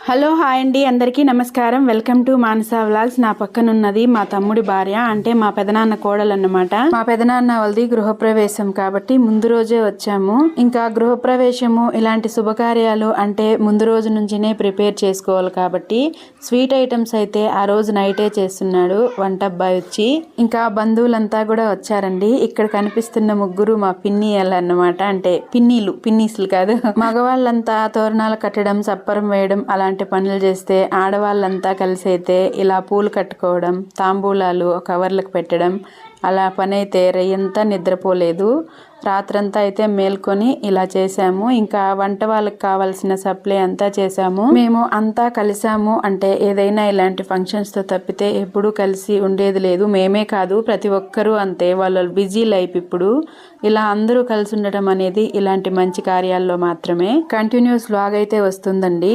Hello hi అండి, అందరికీ నమస్కారం. Welcome to Manasa vlogs. నా పక్కనున్నది మా తమ్ముడి భార్య, అంటే మా పెదనాన్న కోడలు అన్నమాట. మా పెదనాన్న వాళ్ళది గృహప్రవేశం కాబట్టి ముందు రోజే వచ్చాము. ఇంకా గృహప్రవేశము ఇలాంటి శుభకార్యాలు అంటే ముందు రోజు నుంచినే ప్రిపేర్ చేసుకోవాలి కాబట్టి స్వీట్ ఐటమ్స్ అయితే ఆ రోజు నైటే చేస్తున్నాడు వంట అబ్బాయి వచ్చి. ఇంకా బంధువులంతా కూడా వచ్చారండి. ఇక్కడ కనిపిస్తున్న ముగ్గురు మా పిన్నియలు అన్నమాట, అంటే పిన్నీసులు కాదు. మగవాళ్ళంతా తోరణాలు కట్టడం, సప్పరం వేయడం అలాంటి పనులు చేస్తే, ఆడవాళ్ళంతా కలిసి అయితే ఇలా పూలు కట్టుకోవడం, తాంబూలాలు కవర్లకు పెట్టడం, అలా పని అయితే రేయంతా నిద్రపోలేదు. రాత్రంతా అయితే మేల్కొని ఇలా చేసాము. ఇంకా వంట వాళ్ళకి కావాల్సిన సప్లై అంతా చేసాము. మేము అంతా కలిసాము అంటే ఏదైనా ఇలాంటి ఫంక్షన్స్తో తప్పితే ఎప్పుడూ కలిసి ఉండేది లేదు. మేమే కాదు, ప్రతి ఒక్కరూ అంతే. వాళ్ళ బిజీ లైఫ్ ఇప్పుడు. ఇలా అందరూ కలిసి ఉండటం అనేది ఇలాంటి మంచి కార్యాల్లో మాత్రమే. కంటిన్యూస్ వ్లాగ్ అయితే వస్తుందండి.